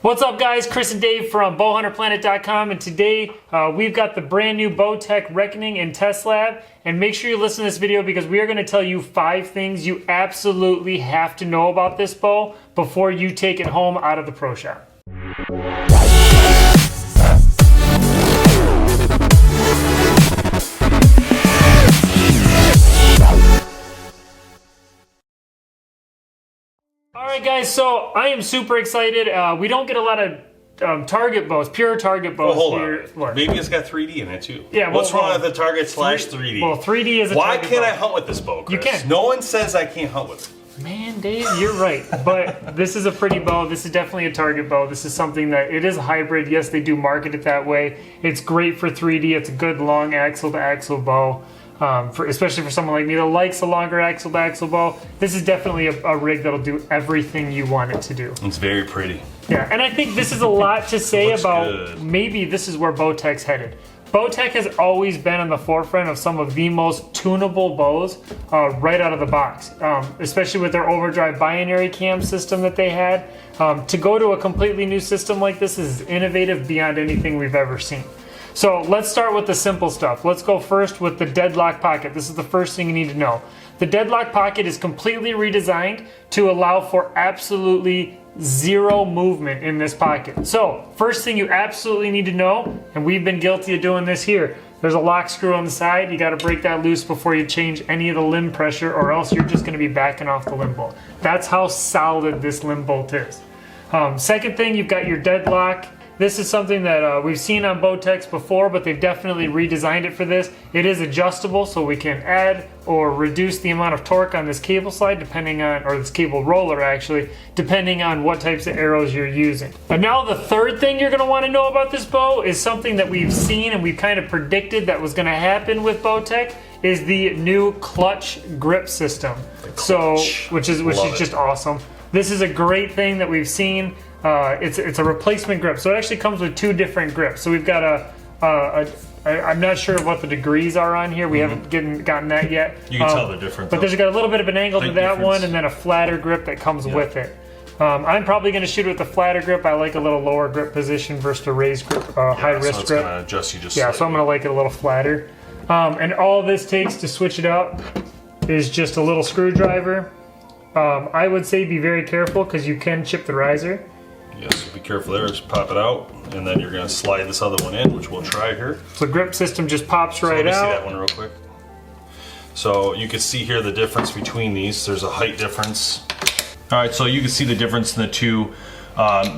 What's up guys, Chris and Dave from BowHunterPlanet.com, and today we've got the brand new Bowtech Reckoning in test lab. And make sure you listen to this video because we are going to tell you 5 things you absolutely have to know about this bow before you take it home out of the pro shop. Alright guys, so I am super excited. We don't get a lot of target bows, pure target bows here. What? Maybe it's got 3D in it too. Yeah, what's wrong with the target slash 3D? Well, 3D is a Why target can't bow. I hunt with this bow, Chris? You can. No one says I can't hunt with it. Man, Dave, you're right. But this is a pretty bow. This is definitely a target bow. This is something that, it is a hybrid. Yes, they do market it that way. It's great for 3D. It's a good long axle to axle bow. Especially for someone like me that likes a longer axle to axle bow. This is definitely a rig that'll do everything you want it to do. It's very pretty. Yeah, and I think this is a lot to say about good. Maybe this is where Bowtech's headed. Bowtech has always been on the forefront of some of the most tunable bows right out of the box, especially with their overdrive binary cam system that they had. To go to a completely new system like this is innovative beyond anything we've ever seen. So let's start with the simple stuff. Let's go first with the Deadlock pocket. This is the first thing you need to know. The Deadlock pocket is completely redesigned to allow for absolutely zero movement in this pocket. So first thing you absolutely need to know, and we've been guilty of doing this here, there's a lock screw on the side. You got to break that loose before you change any of the limb pressure, or else you're just going to be backing off the limb bolt. That's how solid this limb bolt is. Second thing, you've got your Deadlock. This is something that we've seen on Bowtechs before, but they've definitely redesigned it for this. It is adjustable, so we can add or reduce the amount of torque on this cable slide depending on, or this cable roller actually, depending on what types of arrows you're using. And now the third thing you're gonna wanna know about this bow is something that we've seen and we've kind of predicted that was gonna happen with Bowtech, is the new clutch grip system. Which is just awesome. This is a great thing that we've seen. It's a replacement grip, so it actually comes with 2 different grips. So we've got I'm not sure what the degrees are on here. We haven't gotten that yet. You can tell the difference. But there's got a little bit of an angle to that one, and then a flatter grip that comes with it. I'm probably going to shoot it with the flatter grip. I like a little lower grip position versus a raised grip, high wrist so it's grip. Gonna adjust you just so I'm slightly. going to like it a little flatter. And all this takes to switch it up is just a little screwdriver. I would say be very careful because you can chip the riser. Yes, so be careful there. Just pop it out, and then you're going to slide this other one in, which we'll try here. So the grip system just pops right let me out. see that one real quick. So you can see here the difference between these. There's a height difference. All right, so you can see the difference in the two.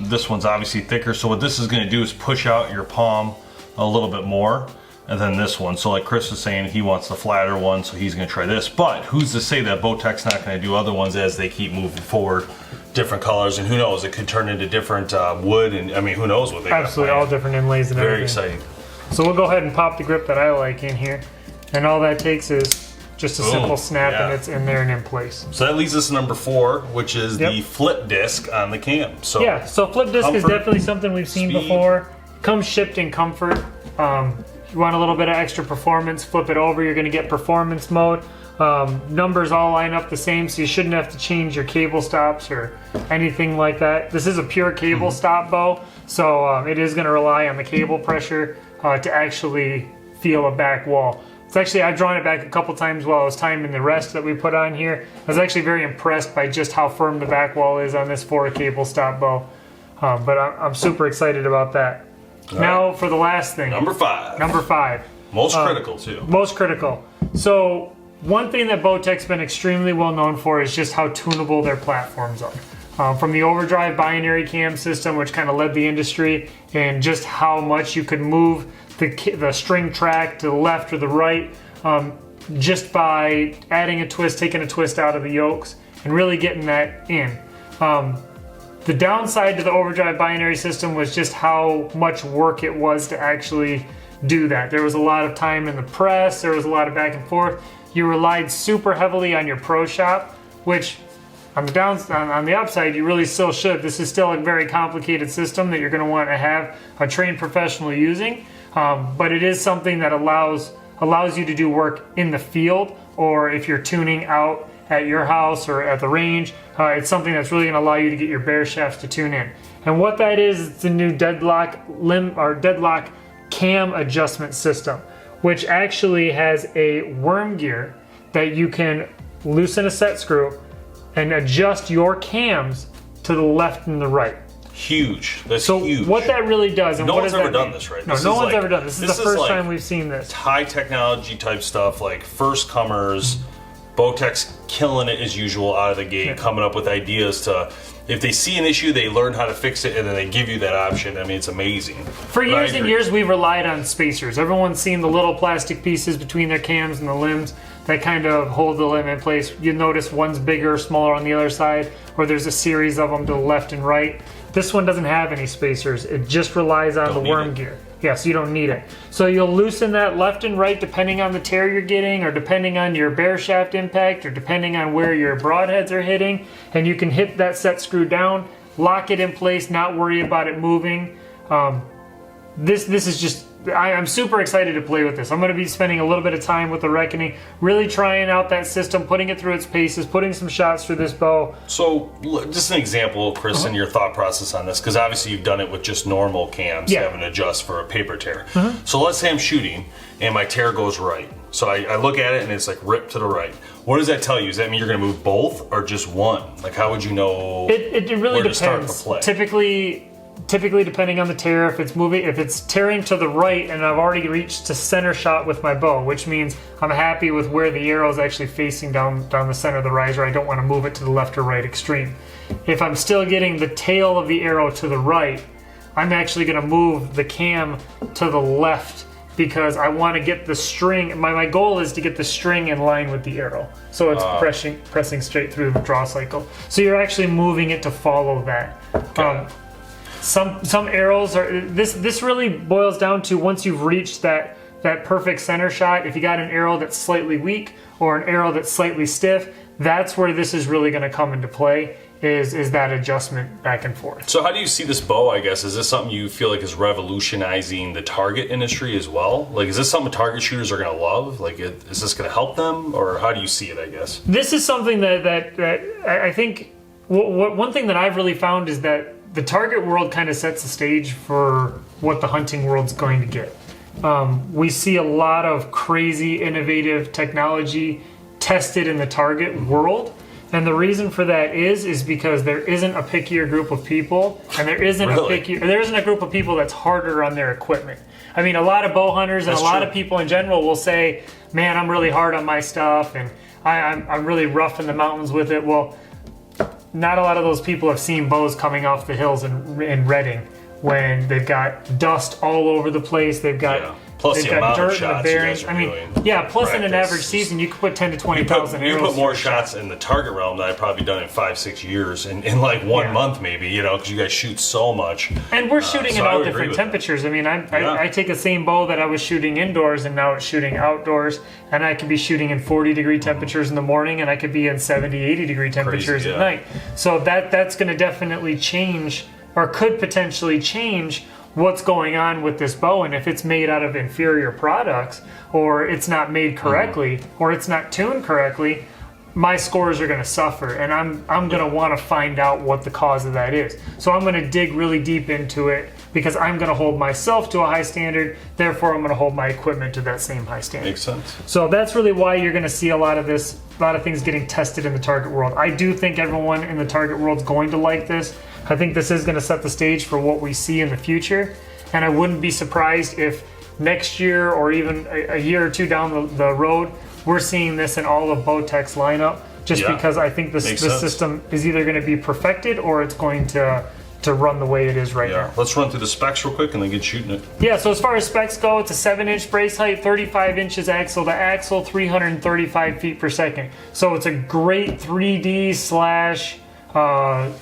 This one's obviously thicker, so what this is going to do is push out your palm a little bit more. And then this one, so like Chris was saying, he wants the flatter one, so he's going to try this. But who's to say that Bowtech's not going to do other ones as they keep moving forward, different colors, and who knows, it could turn into different wood, and I mean, who knows what they got Absolutely, all different inlays and everything. Very exciting. So we'll go ahead and pop the grip that I like in here, and all that takes is just a simple snap, and it's in there and in place. So that leads us to number 4, which is the flip disc on the cam. So yeah, so flip disc is definitely something we've seen before. Comes shipped in comfort. If you want a little bit of extra performance, flip it over, you're going to get performance mode. Numbers all line up the same, so you shouldn't have to change your cable stops or anything like that. This is a pure cable stop bow, so it is going to rely on the cable pressure to actually feel a back wall. It's actually, I've drawn it back a couple times while I was timing the rest that we put on here. I was actually very impressed by just how firm the back wall is on this for a cable stop bow. But I'm super excited about that. Now for the last thing. Number 5. Number 5. Most critical too. Most critical. So one thing that Bowtech's been extremely well known for is just how tunable their platforms are. From the overdrive binary cam system, which kind of led the industry, and just how much you could move the string track to the left or the right just by adding a twist, taking a twist out of the yokes, and really getting that in. The downside to the overdrive binary system was just how much work it was to actually do that. There was a lot of time in the press, there was a lot of back and forth. You relied super heavily on your pro shop, which on the upside, you really still should. This is still a very complicated system that you're going to want to have a trained professional using, but it is something that allows you to do work in the field, or if you're tuning out at your house or at the range, it's something that's really going to allow you to get your bear shafts to tune in. And what that is, it's a new Deadlock Deadlock cam adjustment system, which actually has a worm gear that you can loosen a set screw and adjust your cams to the left and the right. Huge. That's so huge. What that really does, and no what one's does ever that done mean? this, right? No, no one's ever done this. This is the first time we've seen this. High technology type stuff, like first comers. Bowtech's killing it as usual out of the gate, coming up with ideas to, if they see an issue, they learn how to fix it, and then they give you that option. I mean, it's amazing. For years and years, we've relied on spacers. Everyone's seen the little plastic pieces between their cams and the limbs that kind of hold the limb in place. You notice one's bigger or smaller on the other side, or there's a series of them to the left and right. This one doesn't have any spacers. It just relies on the worm gear. Yes, you don't need it. So you'll loosen that left and right depending on the tear you're getting, or depending on your bare shaft impact, or depending on where your broadheads are hitting, and you can hit that set screw down, lock it in place, not worry about it moving. This is just, I'm super excited to play with this. I'm going to be spending a little bit of time with the Reckoning, really trying out that system, putting it through its paces, putting some shots through this bow. So, just an example, Chris, in your thought process on this, because obviously you've done it with just normal cams, having to adjust for a paper tear. So let's say I'm shooting and my tear goes right. So I look at it and it's like ripped to the right. What does that tell you? Does that mean you're going to move both or just one? Like, how would you know? It really where to start the depends. play? Typically, depending on the tear, if it's tearing to the right and I've already reached to center shot with my bow, which means I'm happy with where the arrow is actually facing down the center of the riser. I don't want to move it to the left or right extreme. If I'm still getting the tail of the arrow to the right, I'm actually going to move the cam to the left, because I want to get the string. My goal is to get the string in line with the arrow, so it's pressing straight through the draw cycle. So you're actually moving it to follow that. Some arrows are, this really boils down to, once you've reached that perfect center shot, if you got an arrow that's slightly weak or an arrow that's slightly stiff, that's where this is really going to come into play, is that adjustment back and forth. So how do you see this bow, I guess? Is this something you feel like is revolutionizing the target industry as well? Like, is this something target shooters are going to love? Like, is this going to help them, or how do you see it, I guess? This is something that I think, one thing that I've really found is that the target world kind of sets the stage for what the hunting world's going to get. We see a lot of crazy, innovative technology tested in the target world. And the reason for that is because there isn't a pickier group of people, and there isn't a group of people that's harder on their equipment. I mean, a lot of bow hunters and a lot of people in general will say, man, I'm really hard on my stuff, and I'm really rough in the mountains with it. Well, not a lot of those people have seen bows coming off the hills in Redding, when they've got dust all over the place. They've got plus they've the got amount of dirt in the shots you bearings. guys are I mean, doing. yeah. Plus, in an Practice. average season, you could put 10 to 20,000 arrows. You put more shots in the target realm than I've probably done in 5-6 years, in like 1 month maybe. You know, because you guys shoot so much. And we're shooting so in I all would agree different with temperatures. I mean, I take the same bow that I was shooting indoors, and now it's shooting outdoors, and I could be shooting in 40-degree temperatures in the morning, and I could be in 70, 80-degree temperatures at night. So that's going to definitely change, or could potentially change, what's going on with this bow. And if it's made out of inferior products, or it's not made correctly, or it's not tuned correctly, my scores are going to suffer, and I'm going to want to find out what the cause of that is. So I'm going to dig really deep into it, because I'm going to hold myself to a high standard, therefore I'm going to hold my equipment to that same high standard. Makes sense. So that's really why you're going to see a lot of things getting tested in the target world. I do think everyone in the target world is going to like this. I think this is going to set the stage for what we see in the future, and I wouldn't be surprised if next year, or even a year or two down the road, we're seeing this in all of Bowtech's lineup, just because I think this system is either going to be perfected, or it's going to run the way it is right now. Let's run through the specs real quick and then get shooting it. Yeah, so as far as specs go, it's a 7-inch brace height, 35 inches axle to axle, 335 feet per second. So it's a great 3D slash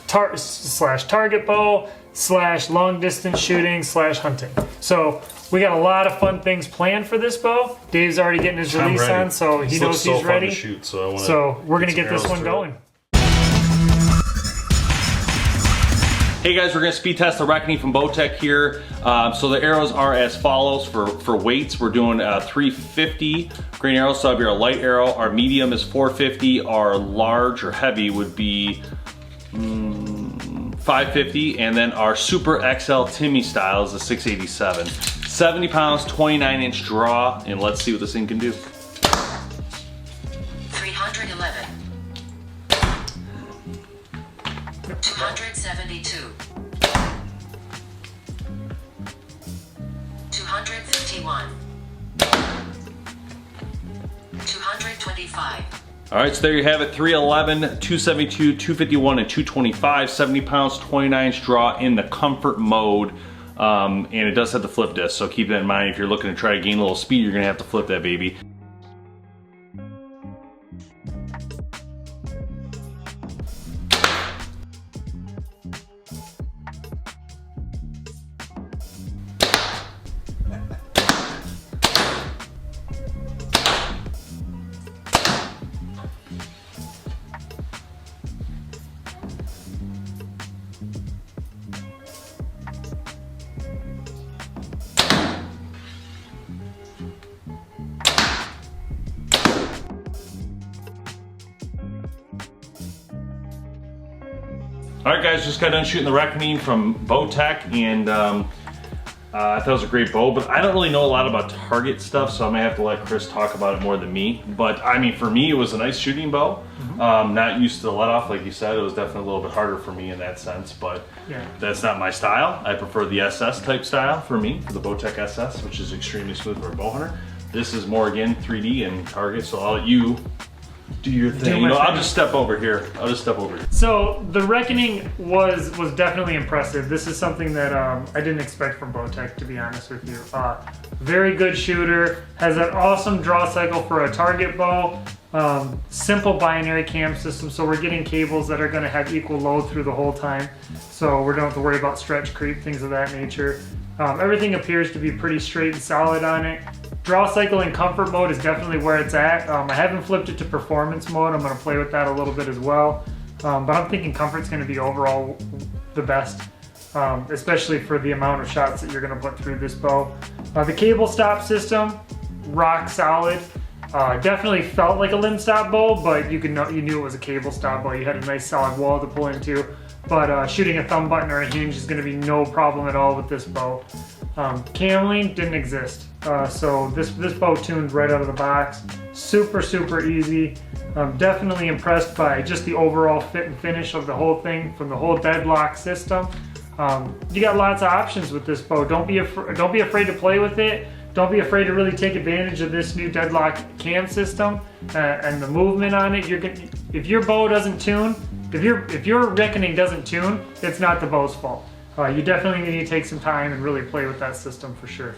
target bow slash long distance shooting slash hunting. So we got a lot of fun things planned for this bow. Dave's already getting his release on, so he knows he's ready. To shoot, so we're gonna get this one going. Hey guys, we're gonna speed test the Reckoning from Bowtech here. So the arrows are as follows for weights. We're doing 350 grain arrows, so if you're a light arrow, our medium is 450, our large or heavy would be 550, and then our Super XL Timmy style is the 687. 70 pounds, 29-inch draw, and let's see what this thing can do. 311. 272. 251. 225. All right, so there you have it, 311, 272, 251, and 225, 70 pounds, 29-inch draw in the comfort mode. And it does have the flip disc, so keep that in mind. If you're looking to try to gain a little speed, you're gonna have to flip that baby. All right, guys, just got done shooting the Reckoning from Bowtech, and I thought it was a great bow, but I don't really know a lot about target stuff, so I may have to let Chris talk about it more than me. But I mean, for me, it was a nice shooting bow. Not used to the let off, like you said. It was definitely a little bit harder for me in that sense, but that's not my style. I prefer the SS type style for me, for the Bowtech SS, which is extremely smooth for a bow hunter. This is more, again, 3D and target, so I'll let you do your thing. I'll just step over here. So the Reckoning was definitely impressive. This is something that I didn't expect from Bowtech, to be honest with you. Very good shooter, has an awesome draw cycle for a target bow. Simple binary cam system, so we're getting cables that are going to have equal load through the whole time. So we don't have to worry about stretch creep, things of that nature. Everything appears to be pretty straight and solid on it. Draw cycle in comfort mode is definitely where it's at. I haven't flipped it to performance mode. I'm going to play with that a little bit as well. But I'm thinking comfort's going to be overall the best, especially for the amount of shots that you're going to put through this bow. The cable stop system, rock solid. Definitely felt like a limb stop bow, but you knew it was a cable stop bow. You had a nice solid wall to pull into. But shooting a thumb button or a hinge is going to be no problem at all with this bow. Cameling didn't exist. So this bow tuned right out of the box. Super easy. Definitely impressed by just the overall fit and finish of the whole thing from the whole Deadlock system. You got lots of options with this bow. Don't be afraid to play with it. Don't be afraid to really take advantage of this new Deadlock cam system and the movement on it. If your bow doesn't tune, if your Reckoning doesn't tune, it's not the bow's fault. You definitely need to take some time and really play with that system for sure.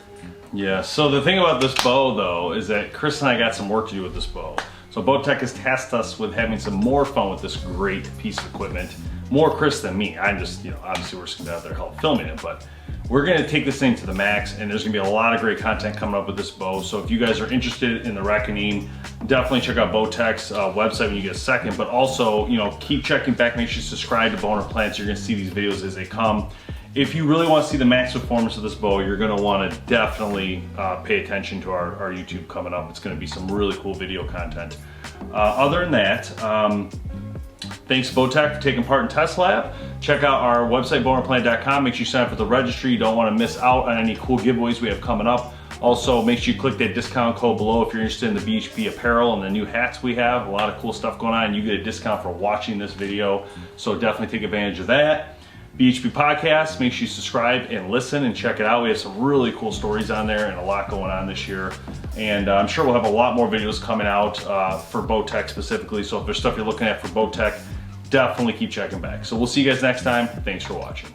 Yeah, so the thing about this bow though is that Chris and I got some work to do with this bow. So Bowtech has tasked us with having some more fun with this great piece of equipment. More Chris than me. I'm just, obviously we're just gonna be out there help filming it, but we're gonna take this thing to the max, and there's gonna be a lot of great content coming up with this bow. So if you guys are interested in the Reckoning, definitely check out Bowtech's website when you get a second, but also, keep checking back. Make sure you subscribe to BowHunterPlanet so you're gonna see these videos as they come. If you really want to see the max performance of this bow, you're going to want to definitely pay attention to our YouTube coming up. It's going to be some really cool video content. Other than that, thanks Bowtech for taking part in Test Lab. Check out our website, BowHunterPlanet.com. Make sure you sign up for the registry. You don't want to miss out on any cool giveaways we have coming up. Also, make sure you click that discount code below if you're interested in the BHP apparel and the new hats we have. A lot of cool stuff going on. You get a discount for watching this video, so definitely take advantage of that. BHP Podcast, make sure you subscribe and listen and check it out. We have some really cool stories on there and a lot going on this year. And I'm sure we'll have a lot more videos coming out for Bowtech specifically. So if there's stuff you're looking at for Bowtech, definitely keep checking back. So we'll see you guys next time. Thanks for watching.